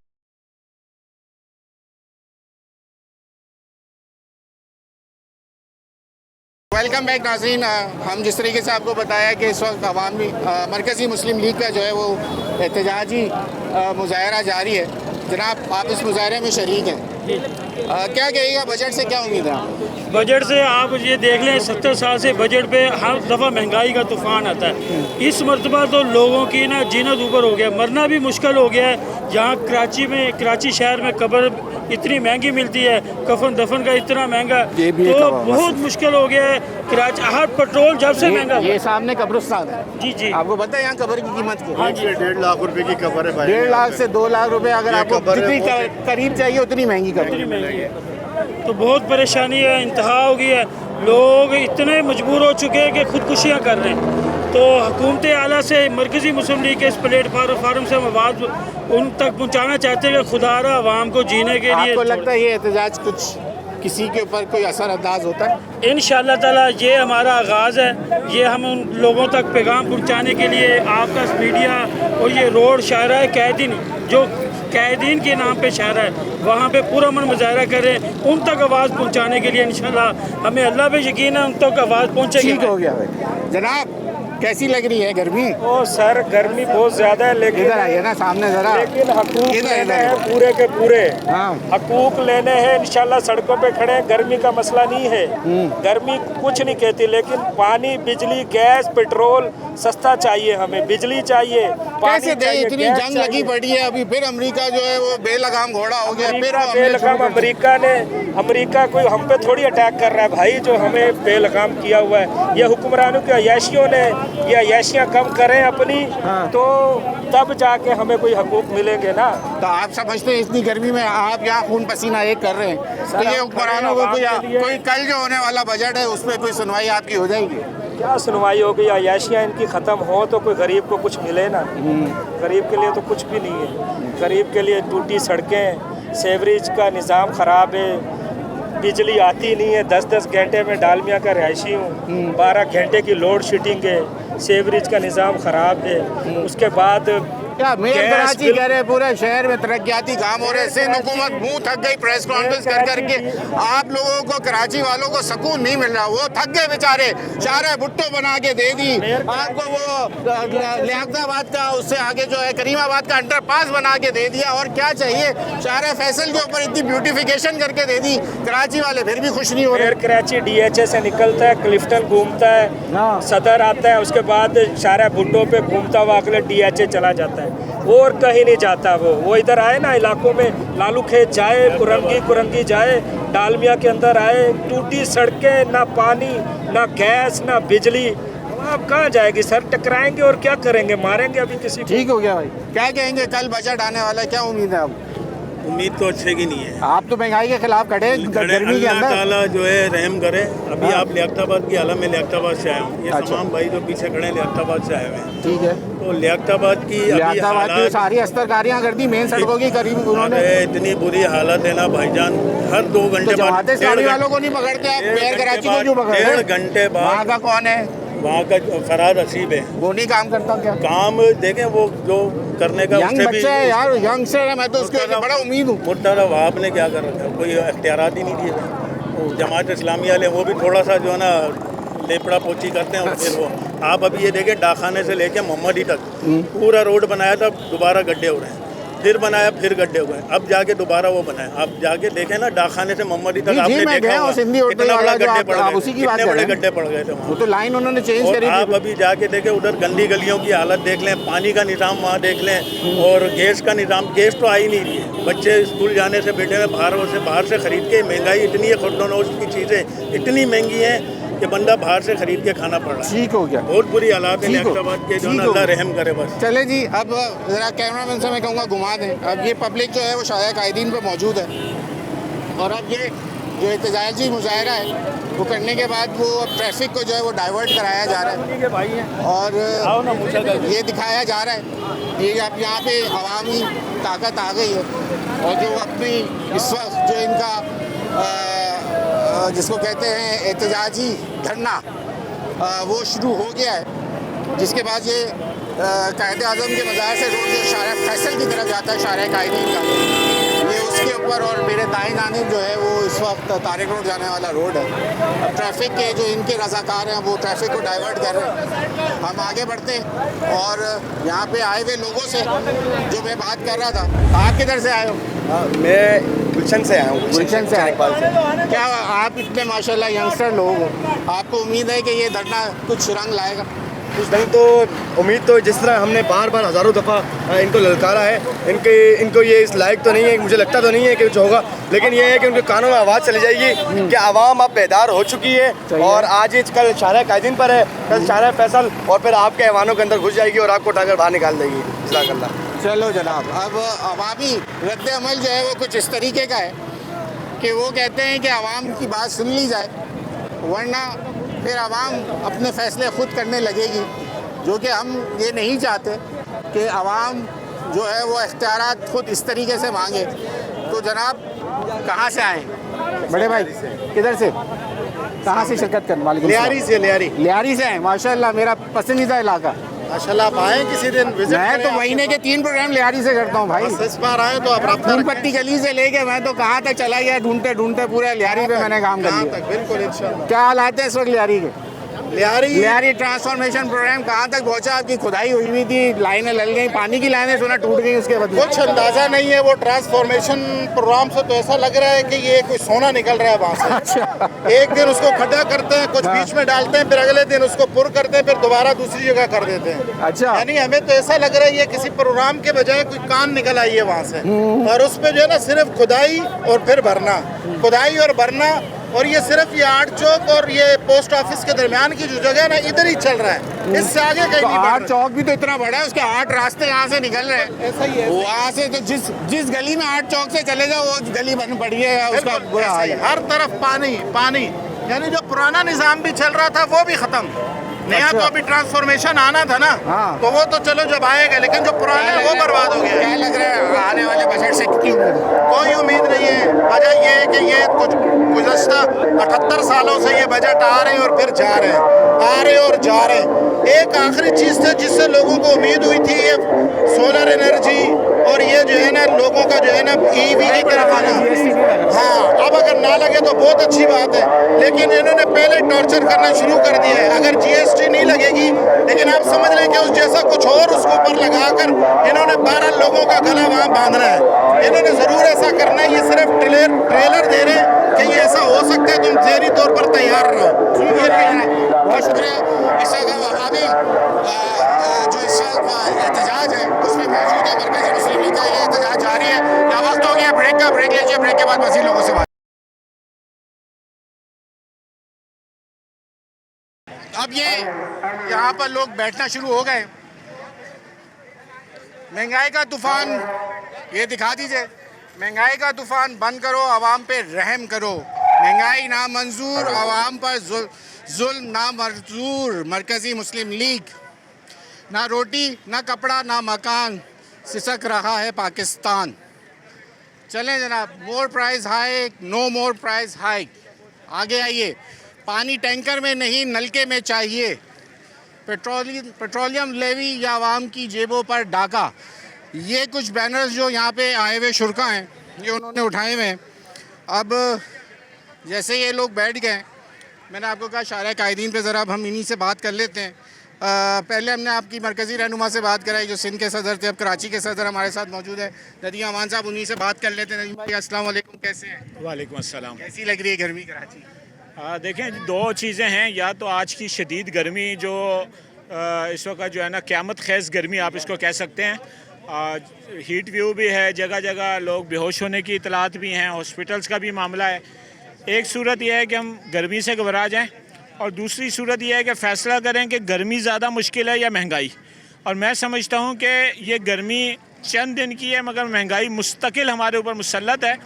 वेलकम बैक नाज़रीन। हम जिस तरीके से आपको बताया कि इस वक्त अवामी मरकज़ी मुस्लिम लीग का जो है वो एहतजाजी मुज़ाहरा जारी है। जनाब आप इस मुज़ाहरे में शरीक हैं, क्या कहिएगा, बजट से क्या उम्मीद है आप? बजट से आप ये देख लें 70 साल से बजट पे हर दफ़ा महंगाई का तूफ़ान आता है। इस मरतबा तो लोगों की ना जीना ऊपर हो गया, मरना भी मुश्किल हो गया है। जहाँ कराची शहर में कब्र इतनी महंगी मिलती है, कफन दफन का इतना महंगा, तो बहुत मुश्किल हो गया है। कराची हर पेट्रोल जब से महंगा, ये सामने कब्रिस्तान है जी जी, आपको पता है यहाँ कब्र की कीमत क्या? हाँ जी, 1.5 लाख रुपए की कब्र है भाई। 1.5 लाख से 2 लाख रुपए, अगर आपको जितनी करीब चाहिए उतनी महंगी इतनी कब्र। महंगी है, तो बहुत परेशानी है, इंतहा हो गई है। लोग इतने मजबूर हो चुके हैं कि खुदकुशियाँ कर रहे हैं। तो हुकूमत आला से मरकज़ी मुस्लिम लीग के इस प्लेटफार्म से हम आवाज़ उन तक पहुँचाना चाहते हैं कि खुदारा आवाम को जीने के लिए। आपको लगता है ये एहतजाज कुछ किसी के ऊपर कोई असर अंदाज होता है? इंशाअल्लाह ताला ये हमारा आगाज़ है, ये हम उन लोगों तक पैगाम पहुँचाने के लिए आपका मीडिया और ये रोड शायरा कैदीन जो कैदीन के नाम पे शायरा है वहाँ पे पूरा मन मुजाहरा करें, उन तक आवाज़ पहुँचाने के लिए इंशाअल्लाह हमें अल्लाह पे यकीन है उन तक आवाज़ पहुँचेगी। ठीक हो गया भाई। जनाब कैसी लग रही है गर्मी? ओ सर गर्मी बहुत ज़्यादा है, लेकिन इधर आइए ना सामने ज़रा। लेकिन हकूक इधर लेने इधर। हैं पूरे के पूरे, हाँ हकूक लेने हैं। इंशाल्लाह सड़कों पे खड़े हैं, गर्मी का मसला नहीं है, गर्मी कुछ नहीं कहती, लेकिन पानी, बिजली, गैस, पेट्रोल सस्ता चाहिए, हमें बिजली चाहिए, पानी कैसे दे? चाहिए, इतनी गैस जंग लगी चाहिए। पड़ी है, अभी फिर अमेरिका जो है वो बेलगाम घोड़ा हो गया, फिर अमेरिका वो हमले शुरू बेलगाम, कर अमेरिका कोई हम पे थोड़ी अटैक कर रहा है भाई, जो हमें बेलगाम किया हुआ है। ये हुक्मरानों के अय्याशियों ने ये अय्याशियाँ कम करें अपनी, तो तब जाके हमें कोई हकूक मिलेंगे ना। तो आप समझते हैं इतनी गर्मी में आप यहाँ खून पसीना एक कर रहे हैं, तो ये हुक्मरानों को कोई कल जो होने वाला बजट है उसमें कोई सुनवाई आपकी हो जाएगी? क्या सुनवाई होगी? अय्याशियाँ इनकी ख़त्म हो तो कोई गरीब को कुछ मिले ना। गरीब के लिए तो कुछ भी नहीं है, गरीब के लिए टूटी सड़कें, सेवरेज का निज़ाम ख़राब है, बिजली आती नहीं है, 10-10 घंटे में डालमिया का रहायशी हूँ, 12 घंटे की लोड शेडिंग है, सेवरेज का निज़ाम ख़राब है। उसके बाद क्या मेयर गैस कराची बिल- कह रहे पूरे शहर में तरक्याती काम हो रहे हैं, सिंध हुकूमत मुंह थक गई प्रेस कॉन्फ्रेंस कर करके, आप लोगों को कराची वालों को सुकून नहीं मिल रहा, वो थक गए बेचारे, चारे भुट्टो बना के दे दी आपको, वो लियाकताबाद का उससे आगे जो है करीमाबाद का अंडरपास बना के दे दिया, और क्या चाहिए? चारे फैसल के ऊपर इतनी ब्यूटिफिकेशन करके दे दी, कराची वाले फिर भी खुश नहीं हो रहे। एयर कराची DHA से निकलता है, क्लिफ्टन घूमता है, सदर आता है, उसके बाद शारा भुट्टो पे घूमता हुआ अगले DHA चला जाता है, और कहीं नहीं जाता। वो इधर आए ना इलाकों में, लालू खेत जाए, कुरंगी जाए, डालमिया के अंदर आए, टूटी सड़कें, ना पानी, ना गैस, ना बिजली, आप कहाँ जाएगी सर? टकराएंगे और क्या करेंगे? मारेंगे अभी किसी को। ठीक हो गया भाई। क्या कहेंगे, कल बजट आने वाला है, क्या उम्मीद है अब? उम्मीद तो अच्छे की नहीं है। आप तो महंगाई के खिलाफ खड़े हैं गर्मी के अल्लाह अंदर। ताला जो है रहम करे। अभी आप लियाकताबाद की आलम में लियाकताबाद से आए हूँ, ये अच्छा। तमाम भाई जो पीछे खड़े हैं लियाकताबाद से आए हुए हैं। ठीक है, तो लियाकताबाद की अभी लियाकताबाद की हालात सारी अस्तरकारियाँ कर दी, मेन सड़कों की करीब उन्होंने। अरे इतनी बुरी हालत है ना भाईजान, हर 2 तो घंटे बाद जमात इस्लामी वालों को नहीं पकड़ते आप? मेयर कराची को क्यों पकड़ रहे हैं? 1.5 घंटे वहाँ बाद का कौन है? वहाँ का फराद हसीब है, वो नहीं काम करता क्या? काम देखें वो जो करने का यंग उससे भी बच्चा है यार, यंगस्टर है, मैं तो उसके बड़ा उम्मीद हूँ। मुर्तज़ा वहाब ने क्या कर रखा है, कोई अख्तियारात ही नहीं दिए। वो जमात इस्लामी वाले वो भी थोड़ा सा जो है ना लेपड़ा पोची करते हैं, और फिर वो आप अभी ये देखें डाखाने से लेके मोहम्मदी तक पूरा रोड बनाया था, दोबारा गड्ढे हो रहे हैं, फिर बनाया फिर गड्ढे हुए, अब जाके दोबारा वो बनाया। आप जाके देखें ना डाखाने से मोहम्मदी तक, जी, आपने मैं देखा गया हूँ, होगा सिंधी होटल कितना बड़ा वाला जो गड्ढे आप- पड़ आप गए, उसी की बात कितने कर बड़े रहे हैं। गड्ढे पड़ गए थे वो वहाँ। तो लाइन उन्होंने चेंज और करी आप थी। अभी जाके देखें उधर गंदी गलियों की हालत देख लें, पानी का निज़ाम वहाँ देख लें, और गैस का निज़ाम, गैस तो आ ही नहीं रही है। बच्चे स्कूल जाने से बैठे हुए बाहर से ख़रीद के, महंगाई इतनी है, खुर्दनोश की चीज़ें इतनी महंगी हैं कि बंदा बाहर से खरीद के खाना पड़ रहा है। ठीक हो गया, बहुत बुरी हालात है ठीक हो- लियाकताबाद के, जो ठीक ना हो अल्लाह गया। रहम करे बस। चले जी, अब ज़रा कैमरामैन से मैं कहूँगा घुमा दें। अब ये पब्लिक जो है वो शाया कायदीन पे मौजूद है, और अब ये जो एहतजाजी मुजाहरा है वो करने के बाद वो ट्रैफिक को जो है वो डाइवर्ट कराया जा रहा है और ये दिखाया जा रहा है कि अब यहाँ पे अवामी ताकत आ गई है और जो अपनी इस वक्त जो इनका जिसको कहते हैं एहतजाजी धरना वो शुरू हो गया है, जिसके बाद ये कायदे आज़म के मज़ार से रोड जो शारा फैसल की तरफ जाता है, शारा कायदीन का, ये उसके ऊपर और मेरे दाएं जानिब जो है वो इस वक्त तारिक रोड जाने वाला रोड है। ट्रैफिक के जो इनके रज़ाकार हैं वो ट्रैफिक को डाइवर्ट कर रहे हैं। हम आगे बढ़ते हैं और यहाँ पे आए हुए लोगों से जो मैं बात कर रहा था। आप किधर से आए हो? मैं गुलशन से आया हूँ। गुलशन से आए। क्या आप इतने माशाल्लाह यंगस्टर लोग हो, आपको उम्मीद है कि ये धरना कुछ रंग लाएगा? कुछ नहीं तो उम्मीद तो जिस तरह हमने बार बार हज़ारों दफ़ा इनको ललकारा है, इनको ये इस लायक तो नहीं है, मुझे लगता तो नहीं है कि कुछ होगा, लेकिन ये है कि उनके कानों में आवाज़ चली जाएगी कि आवाम अब बेदार हो चुकी है और आज ये कल शारा कायदीन पर है, कल शारा फैसल और फिर आपके ऐवानों के अंदर घुस जाएगी और आपको उठाकर बाहर निकाल देगी। जज़ाकल्लाह। चलो जनाब, अब अवामी रद्द अमल जो है वो कुछ इस तरीके का है कि वो कहते हैं कि आवाम की बात सुन ली जाए, वरना फिर आवाम अपने फ़ैसले ख़ुद करने लगेगी, जो कि हम ये नहीं चाहते कि आवाम जो है वो इख्तियारात ख़ुद इस तरीके से मांगे। तो जनाब कहाँ से आए बड़े भाई? किधर से, कहाँ से शिरकत कर? वालेकुम सलाम। लियारी से आए। माशाल्लाह, मेरा पसंदीदा इलाका। माशाल्लाह, आप आए किसी दिन विजिट? मैं तो महीने के 3 प्रोग्राम लियारी से करता हूँ भाई। इस बार आए तो आप फूल पट्टी गली से लेके मैं तो कहाँ तक चला गया, ढूंढते ढूंढते पूरे लियारी पे मैंने काम कर लिया। बिल्कुल इंशाल्लाह। क्या हालात है इस वक्त लियारी के? लियारी ट्रांसफॉर्मेशन प्रोग्राम कहाँ तक पहुँचा? आपकी खुदाई हुई थी, लाइनें लग गई, पानी की लाइनें सुना टूट गई, उसके बाद कुछ अंदाज़ा नहीं है। वो ट्रांसफॉर्मेशन प्रोग्राम से तो ऐसा लग रहा है कि ये कोई सोना निकल रहा है वहाँ से। अच्छा। एक दिन उसको खड्डा करते हैं, कुछ बीच में डालते हैं, फिर अगले दिन उसको पुर करते हैं, फिर दोबारा दूसरी जगह कर देते हैं। अच्छा। यानी हमें तो ऐसा लग रहा है ये किसी प्रोग्राम के बजाय कोई कान निकल आई है वहाँ से, और उस पे जो है ना सिर्फ खुदाई और फिर भरना, खुदाई और भरना, और ये सिर्फ ये 8 चौक और ये पोस्ट ऑफिस के दरमियान की जो जगह है ना, इधर ही चल रहा है, इससे आगे कहीं तो नहीं। 8 चौक भी तो इतना बड़ा है, उसके 8 रास्ते यहाँ से निकल रहे हैं। ऐसा ही है। वहाँ से तो जिस गली में 8 चौक से चले जाओ वो गली बन पड़ी है, उसका बुरा हाल है। हर तरफ पानी पानी, यानी जो पुराना निज़ाम भी चल रहा था वो भी खत्म, नया अच्छा। तो अभी ट्रांसफॉर्मेशन आना था ना, हाँ। तो वो तो चलो जब आएगा, लेकिन जो पुराना है वो बर्बाद हो गया क्या है। लग रहा है आने वाले बजट से कितनी कोई उम्मीद नहीं है। वजह ये है कि ये कुछ गुज़श्ता 78 सालों से ये बजट आ रहे हैं और फिर जा रहे हैं, आ रहे और जा रहे हैं। एक आखिरी चीज़ थी जिससे लोगों को उम्मीद हुई थी, ये सोलर एनर्जी और ये जो है ना लोगों का जो है ना EV की तरफ आना। हाँ, अब अगर ना लगे तो बहुत अच्छी बात है, लेकिन इन्होंने पहले टॉर्चर करना शुरू कर दिया है। अगर GST नहीं लगेगी, लेकिन आप समझ लें कि उस जैसा कुछ और उसके ऊपर लगाकर इन्होंने 12 लोगों का गला वहाँ बांधना है। इन्होंने ज़रूर ऐसा करना है, ये सिर्फ ट्रेलर दे रहे हैं कि ये ऐसा हो सकता है, तुम ज़हनी तौर पर तैयार रहो। बहुत शुक्रिया। इस वक्त अवामी जो इस वक्त एहतजाज है उसमें मौजूद है, मरकज़ी मुस्लिम लीग का ये एहतजाज जारी है। क्या वक्त हो गया ब्रेक का? ब्रेक लीजिए, ब्रेक के बाद मज़ीद लोगों से बात। अब ये यहाँ पर लोग बैठना शुरू हो गए। महंगाई का तूफान ये दिखा दीजिए, महंगाई का तूफान बंद करो, आवाम पे रहम करो। महंगाई ना मंजूर, आवाम पर जुल्म ना मंजूर। मरकज़ी मुस्लिम लीग, ना रोटी ना कपड़ा ना मकान, सिसक रहा है पाकिस्तान। चलें जनाब, more price hike, no more price hike. आगे आइए। पानी टैंकर में नहीं नलके में चाहिए। पेट्रोलियम लेवी या आवाम की जेबों पर डाका। ये कुछ बैनर्स जो यहाँ पे आए हुए शुरा हैं ये उन्होंने उठाए हुए हैं। अब जैसे ये लोग बैठ गए, मैंने आपको कहा शारा कायदीन पे ज़रा अब हम इन्हीं से बात कर लेते हैं। पहले हमने आपकी मरकज़ी रहनुमा से बात कराई जो सिंध के सदर थे, अब कराची के सदर हमारे साथ मौजूद है नदीम अमान साहब, उन्हीं से बात कर लेते हैं। नदीम भाई अस्सलाम वालेकुम, कैसे हैं? वालेकुम अस्सलाम। कैसी लग रही है गर्मी कराची? देखें, दो चीज़ें हैं, या तो आज की शदीद गर्मी जो इस वक्त जो है ना क़यामत ख़ेज़ गर्मी आप इसको कह सकते हैं। हीट व्यू भी है, जगह जगह लोग बेहोश होने की इतलात भी हैं, हॉस्पिटल्स का भी मामला है। एक सूरत यह है कि हम गर्मी से घबरा जाएं, और दूसरी सूरत यह है कि फ़ैसला करें कि गर्मी ज़्यादा मुश्किल है या महंगाई। और मैं समझता हूँ कि ये गर्मी चंद दिन की है, मगर महंगाई मुस्तकिल हमारे ऊपर मुसल्लत है,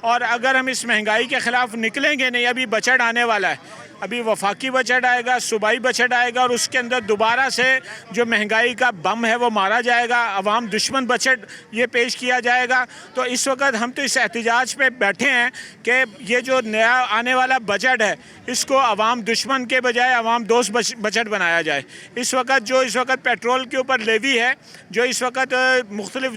और अगर हम इस महंगाई के ख़िलाफ़ निकलेंगे नहीं, अभी बजट आने वाला है, अभी वफाकी बजट आएगा, सूबाई बजट आएगा और उसके अंदर दोबारा से जो महंगाई का बम है वो मारा जाएगा, अवाम दुश्मन बजट ये पेश किया जाएगा। तो इस वक्त हम तो इस एहतजाज पे बैठे हैं कि ये जो नया आने वाला बजट है इसको अवाम दुश्मन के बजाय अवाम दोस्त बजट बनाया जाए। इस वक्त पेट्रोल के ऊपर लेवी है, जो इस वक्त मुख्तलिफ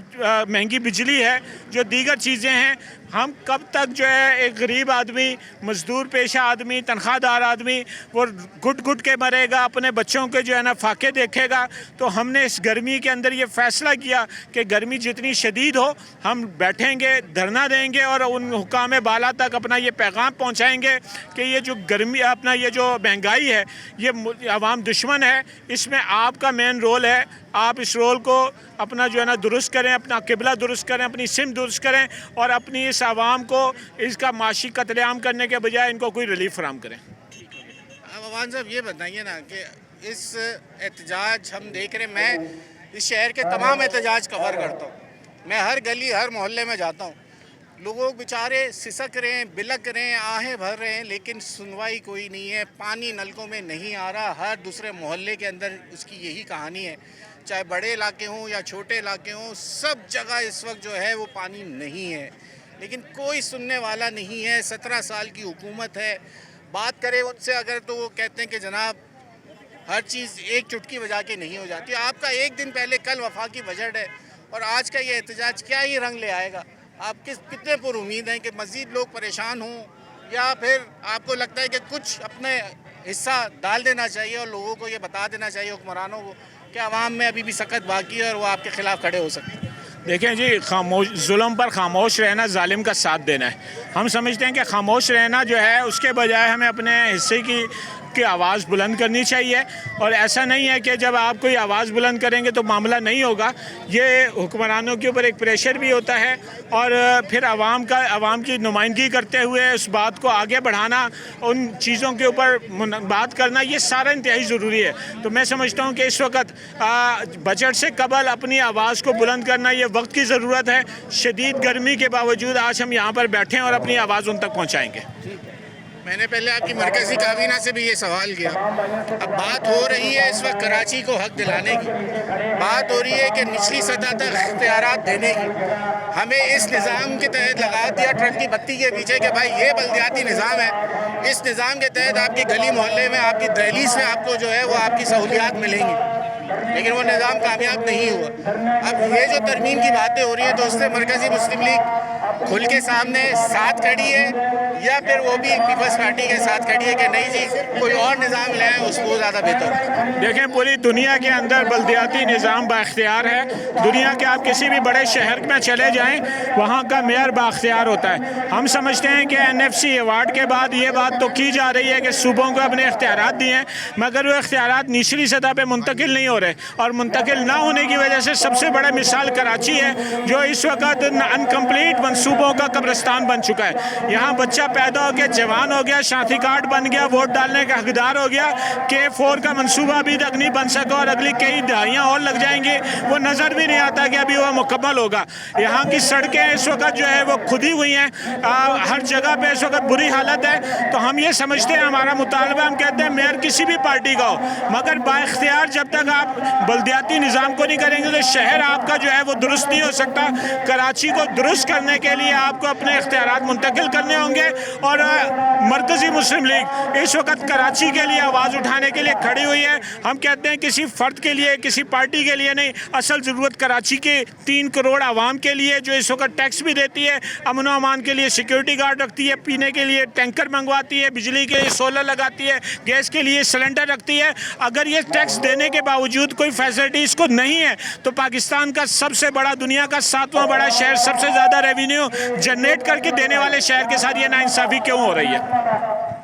महंगी बिजली है, जो दीगर चीज़ें हैं, हम कब तक जो है एक गरीब आदमी, मज़दूर पेशा आदमी, तनख्वाहदार आदमी वो घुट घुट के मरेगा, अपने बच्चों के जो है ना फाके देखेगा। तो हमने इस गर्मी के अंदर ये फ़ैसला किया कि गर्मी जितनी शदीद हो हम बैठेंगे, धरना देंगे और उन हुकाम बाला तक अपना ये पैगाम पहुँचाएँगे कि ये जो गर्मी अपना ये जो महंगाई है ये अवाम दुश्मन है, इसमें आपका मेन रोल है। आप इस रोल को अपना जो है ना दुरुस्त करें, अपना किबला दुरुस्त करें, अपनी सिम दुरुस्त करें और अपनी इस आवाम को इसका माशी कत्लेआम करने के बजाय इनको कोई रिलीफ फराहम करें। अब अवान साहब ये बताइए ना कि इस एहतजाज हम देख रहे हैं, मैं इस शहर के तमाम एहतजाज कवर करता हूँ, मैं हर गली हर मोहल्ले में जाता हूँ, लोग बेचारे सिसक रहे हैं, बिलक रहे हैं, आहें भर रहे हैं, लेकिन सुनवाई कोई नहीं है। पानी नलकों में नहीं आ रहा, हर दूसरे मोहल्ले के अंदर उसकी यही कहानी है, चाहे बड़े इलाके हों या छोटे इलाके हों, सब जगह इस वक्त जो है वो पानी नहीं है, लेकिन कोई सुनने वाला नहीं है। 17 साल की हुकूमत है, बात करें उनसे अगर तो वो कहते हैं कि जनाब हर चीज़ एक चुटकी बजा के नहीं हो जाती। आपका एक दिन पहले कल वफाकी बजट है और आज का ये एहतजाज क्या ही रंग ले आएगा? आप कितने पर उम्मीद हैं कि मज़ीद लोग परेशान हों, या फिर आपको लगता है कि कुछ अपने हिस्सा डाल देना चाहिए और लोगों को ये बता देना चाहिए, हुक्मरानों को, कि आवाम में अभी भी सख्त बाकी है और वो आपके ख़िलाफ़ खड़े हो सकते हैं? देखें जी, खामोश जुल्म पर खामोश रहना जालिम का साथ देना है। हम समझते हैं कि खामोश रहना जो है उसके बजाय हमें अपने हिस्से की आवाज़ बुलंद करनी चाहिए। और ऐसा नहीं है कि जब आप कोई आवाज़ बुलंद करेंगे तो मामला नहीं होगा, ये हुक्मरानों के ऊपर एक प्रेशर भी होता है और फिर आवाम की नुमाइंदगी करते हुए उस बात को आगे बढ़ाना, उन चीज़ों के ऊपर बात करना, ये सारा इंतहाई ज़रूरी है। तो मैं समझता हूँ कि इस वक्त बजट से कबल अपनी आवाज़ को बुलंद करना ये वक्त की ज़रूरत है। शदीद गर्मी के बावजूद आज हम यहाँ पर बैठे हैं और अपनी आवाज़ उन तक पहुँचाएँगे। मैंने पहले आपकी मरकज़ी काबीना से भी ये सवाल किया। अब बात हो रही है इस वक्त कराची को हक दिलाने की, बात हो रही है कि निचली सतह तक इख्तियारात देने की। हमें इस निज़ाम के तहत लगा दिया ट्रक की बत्ती के पीछे कि भाई ये बल्दियाती निज़ाम है, इस निज़ाम के तहत आपकी गली मोहल्ले में, आपकी दहलीज में आपको जो है वो आपकी सहूलियात मिलेंगी, लेकिन वो निज़ाम कामयाब नहीं हुआ। अब ये जो तरमीम की बातें हो रही है, तो उससे मरकज़ी मुस्लिम लीग खुल के सामने साथ खड़ी है या फिर वो भी पीपल्स पार्टी के साथ खड़ी है कि नहीं जी कोई और निज़ाम लाएं उसको ज़्यादा बेहतर है? देखें, पूरी दुनिया के अंदर बल्दियाती निज़ाम बाख्तियार है। दुनिया के आप किसी भी बड़े शहर में चले जाएं, वहाँ का मेयर बाख्तियार होता है। हम समझते हैं कि NFC अवार्ड के बाद ये बात तो की जा रही है कि सूबों को अपने इख्तियारात दिए हैं, मगर वो इख्तियारात निचली सतह पर मुंतकिल नहीं हो रहे, और मुंतकिल ना होने की वजह से सबसे बड़ा मिसाल कराची है, जो इस वक्त अनकम्प्लीट मनसूबों का कब्रिस्तान बन चुका है। यहाँ बच्चा पैदा हो गया, जवान हो गया, शादी कार्ड बन गया, वोट डालने का हकदार हो गया, K4 का मंसूबा अभी तक नहीं बन सका और अगली कई दहाइयाँ और लग जाएंगी, वो नज़र भी नहीं आता कि अभी वो मुकम्मल होगा। यहाँ की सड़कें इस वक्त जो है वो खुदी हुई हैं, हर जगह पे इस वक्त बुरी हालत है। तो हम ये समझते हैं, हमारा मुतालबा, हम कहते हैं मेयर किसी भी पार्टी का हो, मगर बाइख्तियार जब तक आप बल्दियाती निज़ाम को नहीं करेंगे तो शहर आपका जो है वो दुरुस्त नहीं हो सकता। कराची को दुरुस्त करने के लिए आपको अपने इख्तियारात मुंतकिल करने होंगे और मरकज़ी मुस्लिम लीग इस वक्त कराची के लिए आवाज़ उठाने के लिए खड़ी हुई है। हम कहते हैं किसी फ़र्द के लिए, किसी पार्टी के लिए नहीं, असल ज़रूरत कराची के 3 करोड़ आवाम के लिए, जो इस वक्त टैक्स भी देती है, अमन व अमान के लिए सिक्योरिटी गार्ड रखती है, पीने के लिए टैंकर मंगवाती है, बिजली के लिए सोलर लगाती है, गैस के लिए सिलेंडर रखती है। अगर ये टैक्स देने के बावजूद कोई फैसिलिटी इसको नहीं है, तो पाकिस्तान का सबसे बड़ा, दुनिया का 7वां बड़ा शहर, सबसे ज़्यादा रेवेन्यू जनरेट करके देने वाले शहर के साथ ये नाइंसाफ़ी क्यों हो रही है?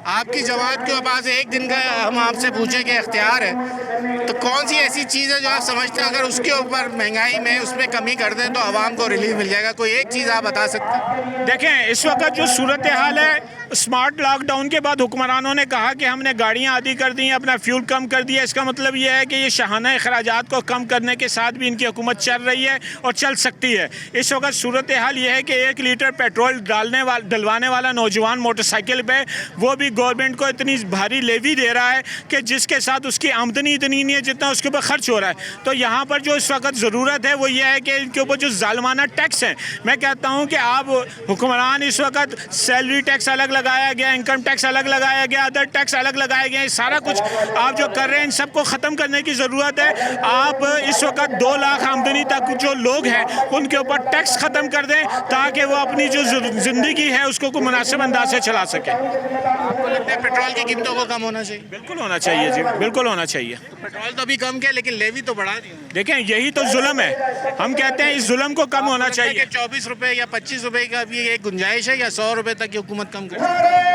आपकी जवाब के पास एक दिन का हम आपसे पूछें कि इख्तियार है, तो कौन सी ऐसी चीज़ है जो आप समझते हैं अगर उसके ऊपर महंगाई में उसमें कमी कर दें तो आवाम को रिलीफ मिल जाएगा? कोई एक चीज़ आप बता सकते हैं? देखें, इस वक्त जो सूरत हाल है स्मार्ट लॉकडाउन के बाद हुक्मरानों ने कहा कि हमने गाड़ियां आदि कर दी हैं, अपना फ्यूल कम कर दिया। इसका मतलब यह है कि ये शाहाना अखराजात को कम करने के साथ भी इनकी हुकूमत चल रही है और चल सकती है। इस वक्त सूरत हाल ये है कि 1 लीटर पेट्रोल डलवाने वाला नौजवान मोटरसाइकिल पे वो भी गवर्नमेंट को इतनी भारी लेवी दे रहा है कि जिसके साथ उसकी आमदनी इतनी नहीं है जितना उसके ऊपर खर्च हो रहा है। तो यहाँ पर जो इस वक्त ज़रूरत है वो ये है कि इनके ऊपर जो जालमाना टैक्स है, मैं कहता हूँ कि आप हुक्मरान इस वक्त सैलरी टैक्स अलग लगाया गया, इनकम टैक्स अलग लगाया गया, अदर टैक्स अलग लगाए गए, सारा कुछ आप जो कर रहे हैं इन सबको ख़त्म करने की ज़रूरत है। आप इस वक्त 2 लाख आमदनी तक जो लोग हैं उनके ऊपर टैक्स ख़त्म कर दें ताकि वो अपनी जो ज़िंदगी है उसको कोई मुनासिब अंदाज से चला सकें। आपको लगता है पेट्रोल की कीमतों को कम होना चाहिए? बिल्कुल होना चाहिए जी, बिल्कुल होना चाहिए। पेट्रोल तो अभी कम किया लेकिन लेवी तो बढ़ा दी। देखें यही तो जुल्म है, हम कहते हैं इस जुल्म को कम होना चाहिए। 24 रुपए या 25 रुपए का भी एक गुंजाइश है या 100 रुपए तक की हुकूमत कम कर?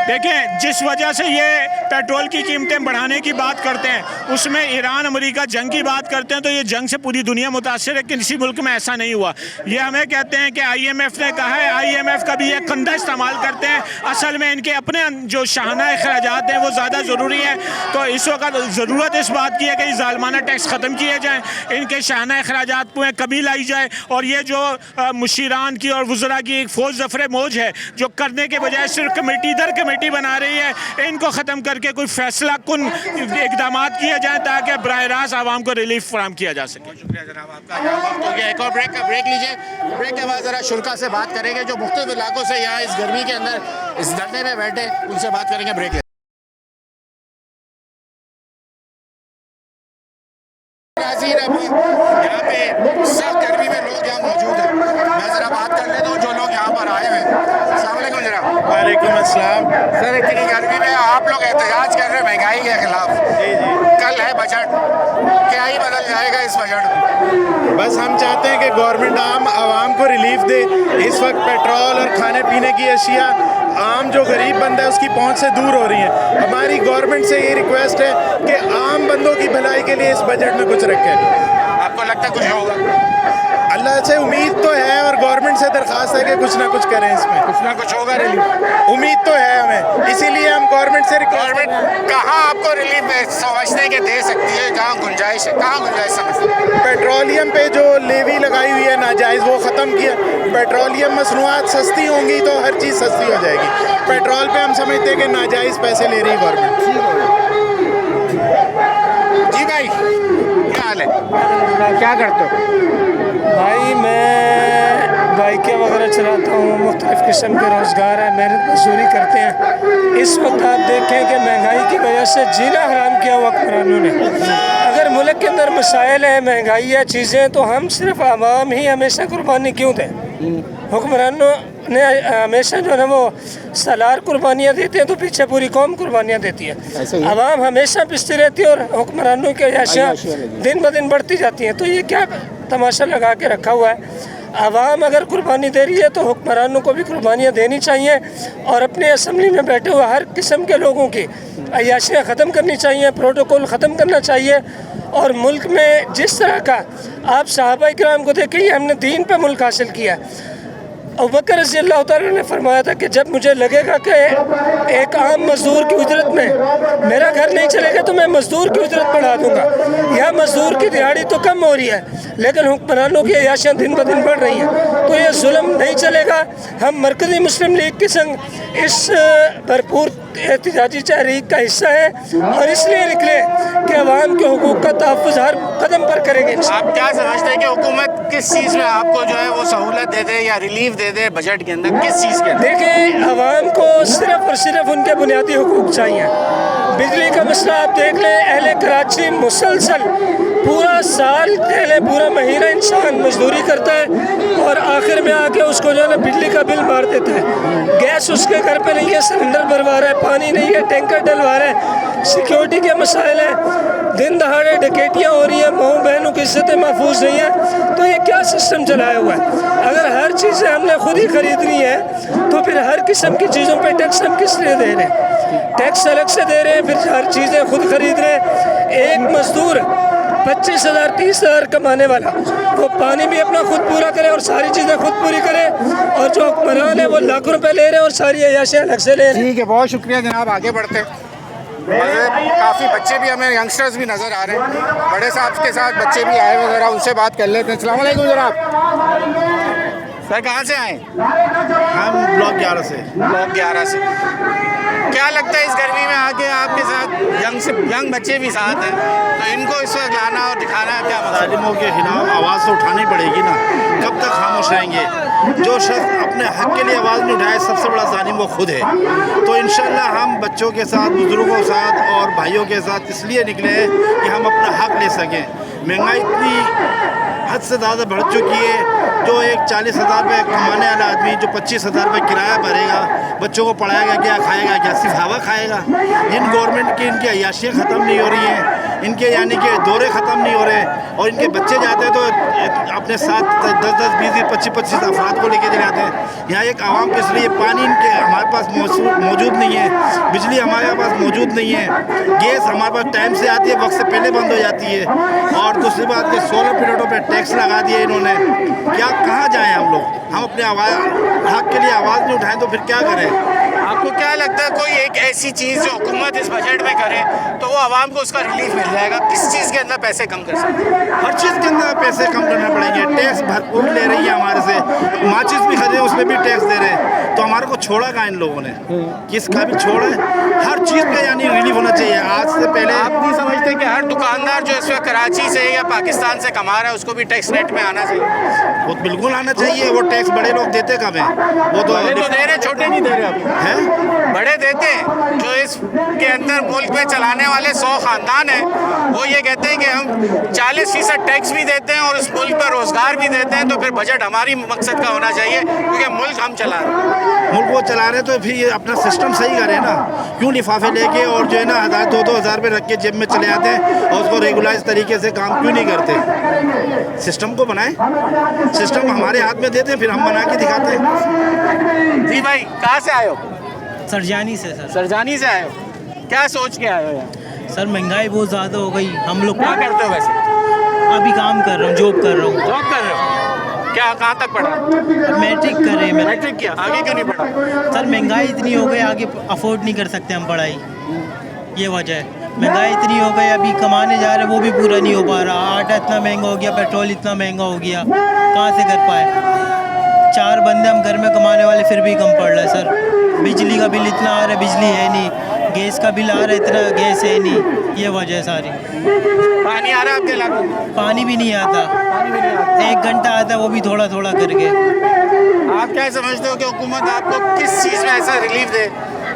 देखें जिस वजह से ये पेट्रोल की कीमतें बढ़ाने की बात करते हैं उसमें ईरान अमेरिका जंग की बात करते हैं, तो ये जंग से पूरी दुनिया मुतासर है, किसी मुल्क में ऐसा नहीं हुआ। ये हमें कहते हैं कि IMF ने कहा है, IMF का भी ये कंधा इस्तेमाल करते हैं, असल में इनके अपने जो शाहाना अखराजात हैं वो ज़्यादा ज़रूरी है। तो इस वक्त ज़रूरत इस बात की है कि जालमाना टैक्स ख़त्म किए जाएँ, इनके शाहाना अखराजात में कमी लाई जाए और ये जो मुशीरान की और वज़रा की एक फ़ौज ज़फ़र मौज है जो करने के बजाय सिर्फ कमेटी दर कमेटी बना रही है, इनको ख़त्म करके कोई फैसला कुन इकदाम किए जाए ताकि बराह रास्त आवाम को रिलीफ फराहम किया जा सके। शुक्रिया जनाब आपका। वक्त हो गया एक और ब्रेक लीजिए। ब्रेक के बाद ज़रा शुरा से बात करेंगे जो मुख्तलिफ इलाकों से यहाँ इस गर्मी के अंदर इस धरने में बैठे, उनसे बात करेंगे। ब्रेक यहाँ पे सख्त गर्मी में लोग यहाँ मौजूद हैं, मैं ज़रा बात कर लेता हूँ जो लोग यहाँ पर आए हुए हैं। अस्सलाम वालेकुम जनाब। वालेकुम अस्सलाम। सर इतनी गर्मी में आप लोग एहतजाज कर रहे हैं महंगाई के खिलाफ। जी जी, कल है बजट, क्या ही बदल जाएगा इस बजट में? बस हम चाहते हैं कि गवर्नमेंट आवाम को रिलीफ दे। इस वक्त पेट्रोल और खाने पीने की अशिया आम जो गरीब बंदा है उसकी पहुंच से दूर हो रही है। हमारी गवर्नमेंट से ये रिक्वेस्ट है कि आम बंदों की भलाई के लिए इस बजट में कुछ रखें। आपको लगता है कुछ होगा? अल्लाह से उम्मीद तो है और गवर्नमेंट से दरख्वास्त है कि कुछ ना कुछ करें, इसमें कुछ ना कुछ होगा रिलीफ। उम्मीद तो है हमें, इसीलिए हम गवर्नमेंट से गवर्नमेंट कहाँ आपको रिलीफ समझते हैं कि दे सकती है, कहाँ गुंजाइश है, कहाँ गुंजाइश समझते हैं? पेट्रोलियम पे जो लेवी लगाई हुई है नाजायज़ वो ख़त्म किया। पेट्रोलियम मसनूआत सस्ती होंगी तो हर चीज़ सस्ती हो जाएगी। पेट्रोल पे हम समझते हैं कि नाजायज़ पैसे ले रही गवर्नमेंट। जी भाई क्या हाल है, क्या करते हो? भाई मैं बाइकें वगैरह चलाता हूँ, मुख्तलिफ़ किस्म के रोज़गार है, मेहनत मजदूरी करते हैं। इस वक्त आप देखें कि महंगाई की वजह से जीना हराम किया हुआ हुक्मरानों ने। अगर मुल्क के अंदर मसाइल है, महंगाई है, चीज़ें, तो हम सिर्फ आवाम ही हमेशा कुर्बानी क्यों दें? हुक्मरानों ने हमेशा जो है वो सालार कुर्बानियाँ देते हैं तो पीछे पूरी कौम कुर्बानियाँ देती है। आवाम हमेशा पिसती रहती है और हुक्मरानों की अयाशियाँ दिन ब दिन बढ़ती जाती हैं। तो ये क्या तमाशा लगा के रखा हुआ है? आवाम अगर कुर्बानी दे रही है तो हुक्मरानों को भी कुर्बानियाँ देनी चाहिए और अपने असम्बली में बैठे हुए हर किस्म के लोगों की अयाशियाँ ख़त्म करनी चाहिए, प्रोटोकॉल ख़त्म करना चाहिए। और मुल्क में जिस तरह का आप सहाबा इकराम को देखिए, हमने दीन पे मुल्क हासिल किया। अबू बकर रज़ी अल्लाह तआला ने फरमाया था कि जब मुझे लगेगा कि एक आम मज़दूर की उजरत में मेरा घर नहीं चलेगा तो मैं मज़दूर की उजरत बढ़ा दूंगा। यह मज़दूर की दिहाड़ी तो कम हो रही है लेकिन हुक्मरानों की अयाशियाँ दिन ब दिन बढ़ रही हैं, तो ये जुल्म नहीं चलेगा। हम मरकज़ी मुस्लिम लीग के संग इस भरपूर एहतजाजी तहरीक का हिस्सा है और इसलिए निकले कि अवाम के हुकूक का तहफ़्फ़ुज़ हर कदम पर करेंगे। आप क्या समझते हैं कि हुकूमत किस चीज़ में आपको जो है वो सहूलत दे दे या रिलीफ दे दे बजट के अंदर, किस चीज़ के? देखिए, अवाम को सिर्फ और सिर्फ उनके बुनियादी हुकूक चाहिए। बिजली का मसला आप देख लें, अहले कराची मुसलसल पूरा साल पहले पूरा महीना इंसान मजदूरी करता है और आखिर में आके उसको जो है ना बिजली का बिल मार देता है। गैस उसके घर पे नहीं है, सिलेंडर भरवा रहा है, पानी नहीं है, टैंकर डलवा रहा है, सिक्योरिटी के मसाइल हैं, दिन दहाड़े डकैतियाँ हो रही हैं, माओ बहनों की इज्जतें महफूज नहीं हैं। तो ये क्या सिस्टम चलाया हुआ है? अगर हर चीज़ें हमने खुद ही खरीदनी है तो फिर हर किस्म की चीज़ों पर टैक्स हम किस लिए दे रहे हैं? टैक्स अलग से दे रहे हैं, फिर हर चीज़ें खुद खरीद रहे हैं। एक मजदूर 25,000 30,000 कमाने वाला वो पानी भी अपना खुद पूरा करे और सारी चीज़ें खुद पूरी करे, और जो हुक्मरान है वो लाखों रुपए ले रहे हैं और सारी अयाशियाँ अलग से ले रहे हैं। ठीक है, बहुत शुक्रिया जनाब। आगे बढ़ते हैं। काफ़ी बच्चे भी हमें यंगस्टर्स भी नज़र आ रहे हैं, बड़े साहब के साथ बच्चे भी आए हुए, ज़रा उनसे बात कर लेते हैं। अस्सलाम वालेकुम जनाब। सर कहाँ से आए? हम ब्लॉक 11 से। ब्लॉक 11 से। क्या लगता है इस गर्मी में आके आपके साथ यंग बच्चे भी साथ हैं, तो इनको इस वक्त लाना और दिखाना क्या मकसद? जालिमों के खिलाफ आवाज़ तो उठानी पड़ेगी ना, कब तक खामोश रहेंगे? जो शख्स अपने हक के लिए आवाज़ नहीं उठाए सबसे बड़ा जालिम वो खुद है। तो इंशाल्लाह हम बच्चों के साथ, बुजुर्गों के साथ और भाइयों के साथ इसलिए निकले हैं कि हम अपना हक ले सकें। महंगाई इतनी हद से ज़्यादा बढ़ चुकी है, जो एक 40,000 रुपये कमाने वाला आदमी जो 25,000 रुपये किराया भरेगा, बच्चों को पढ़ाएगा क्या, खाएगा क्या? सिर्फ हवा खाएगा। इन गवर्नमेंट की इनकी अय्याशियाँ ख़त्म नहीं हो रही हैं, इनके यानी कि दौरे ख़त्म नहीं हो रहे, और इनके बच्चे जाते हैं तो अपने साथ 10-10, 20-20, 25-25 अफराद को लेके चले जाते हैं। यहाँ एक आवाम के इसलिए पानी इनके हमारे पास मौजूद नहीं है, बिजली हमारे पास मौजूद नहीं है, गैस हमारे पास टाइम से आती है, वक्त से पहले बंद हो जाती है, और दूसरी बात कि सोलर प्लेटों पर टैक्स लगा दिए इन्होंने। क्या कहाँ जाएँ हम लोग? हम अपने हक के लिए आवाज़ नहीं उठाएं तो फिर क्या करें? आपको क्या लगता है कोई एक ऐसी चीज़ जो हुकूमत इस बजट में करे तो वो आवाम को उसका रिलीफ मिल जाएगा? किस चीज़ के अंदर पैसे कम कर सकते हैं? हर चीज़ के अंदर पैसे कम करने पड़ेंगे। टैक्स भरपूर ले रही है हमारे से, माचिस भी खरीदे उसमें भी टैक्स दे रहे हैं, तो हमारे को छोड़ा कहाँ इन लोगों ने? किसका भी छोड़ा है? हर चीज़ पे यानी रिलीफ होना चाहिए। आज से पहले आप नहीं समझते कि हर दुकानदार जो इस वक्त कराची से या पाकिस्तान से कमा रहा है उसको भी टैक्स रेट में आना चाहिए? वो बिल्कुल आना चाहिए। वो टैक्स बड़े लोग देते कब हैं? वो तो दे रहे, छोटे नहीं दे रहे अभी हैं, बड़े देते हैं। जो इसके अंदर मुल्क में चलाने वाले 100 ख़ानदान हैं वो ये कहते हैं कि हम 40% टैक्स भी देते हैं और उस मुल्क पर रोज़गार भी देते हैं, तो फिर बजट हमारी मकसद का होना चाहिए क्योंकि मुल्क हम चला रहे हैं। मुल्क वो चला रहे हैं तो फिर ये अपना सिस्टम सही करें ना। क्यों लिफाफे लेके और जो है ना 1,000-2,000 रुपये रख के जेब में चले आते हैं और उसको रेगुलाइज तरीके से काम क्यों नहीं करते? सिस्टम को बनाएं, सिस्टम हमारे हाथ में देते हैं, फिर हम बना के दिखाते हैं। जी भाई, कहाँ से आए हो? सरजानी से सर। सरजानी से आए हो, क्या सोच के आए हो यार? सर महंगाई बहुत ज़्यादा हो गई। हम लोग क्या करते हो वैसे? अभी काम कर रहा हूँ, जॉब कर रहा हूँ। जॉब कर रहे हो? क्या, कहाँ तक पढ़ा? मैट्रिक कर रहे हैं मैंने। मैट्रिक किया, आगे क्यों नहीं पढ़ा? सर महंगाई इतनी हो गई, आगे अफोर्ड नहीं कर सकते हम पढ़ाई, ये वजह है। महंगाई इतनी हो गई, अभी कमाने जा रहे हैं वो भी पूरा नहीं हो पा रहा। आटा इतना महंगा हो गया, पेट्रोल इतना महंगा हो गया, कहाँ से कर पाए? 4 बंदे हम घर में कमाने वाले फिर भी कम पड़ रहा है सर। बिजली का बिल इतना आ रहा है, बिजली है नहीं। गैस का बिल आ रहा है, इतना गैस है नहीं, ये वजह है सारी। पानी आ रहा है आपके इलाके में? पानी भी नहीं आता, पानी भी नहीं आता। 1 घंटा आता है वो भी थोड़ा थोड़ा करके। आप क्या समझते हो कि हुकूमत आपको किस चीज़ में ऐसा रिलीफ दे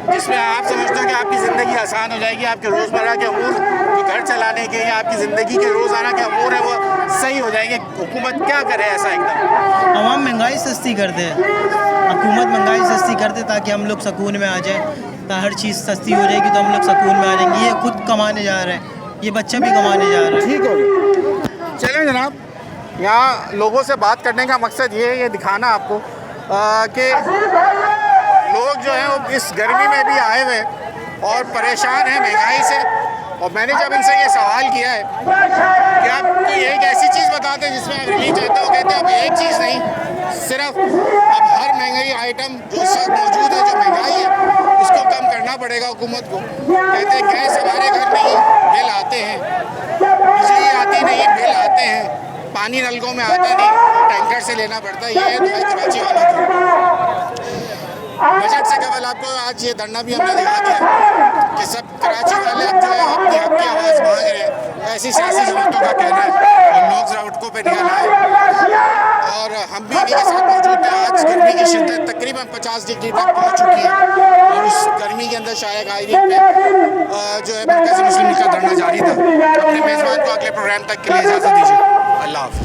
जिसमें आप समझते हो कि आपकी ज़िंदगी आसान हो जाएगी, आपके रोज़मर्रा के अमूर जो घर चलाने के या आपकी ज़िंदगी के रोज़ाना के अमूर है वो सही हो जाएंगे? हुकूमत क्या करे ऐसा एकदम? आवाम महंगाई सस्ती कर दे, हुकूमत महंगाई सस्ती कर दे ताकि हम लोग सुकून में आ जाए। तो हर चीज़ सस्ती हो जाएगी तो हम लोग सुकून में आ जाएंगे। ये खुद कमाने जा रहे हैं, ये बच्चा भी कमाने जा रहा है। ठीक हो गया। चलें जनाब, यहाँ लोगों से बात करने का मकसद ये है, ये दिखाना आपको कि लोग जो हैं वो इस गर्मी में भी आए हुए और परेशान हैं महंगाई से। और मैंने जब इनसे ये सवाल किया है कि आप कोई एक ऐसी चीज़ बताते हैं जिसमें आप रिलीफ चाहते हो, कहते हैं अब एक चीज़ नहीं, सिर्फ अब हर महंगाई आइटम जो इस वक्त मौजूद है, जो महंगाई है उसको कम करना पड़ेगा हुकूमत को। कहते हैं गैस हमारे घर नहीं, बिल आते हैं, बिजली आती नहीं, बिल आते हैं, पानी नलकों में आता नहीं, टैंकर से लेना पड़ता है। ये है दुबई कराची वालों की। बजट से केवल आपको आज ये धरना भी हमने दिखा दिया कि सब कराची वाले अब जो है अपनी हक की आवाज़ मांग रहे हैं। ऐसी सियासी जमातों का कहना है और लोग सड़कों पर निकल आए और हम भी इन्हीं के साथ मौजूद थे। आज गर्मी की शिद्दत तकरीबन 50 डिग्री तक पहुँच चुकी है और उस गर्मी के अंदर शायद कायदीन पे जो है मरकज़ी मुस्लिम लीग का धरना जारी था। अपने मेज़बान को अगले प्रोग्राम तक के लिए इजाज़त दीजिए। अल्लाह हाफ़िज़।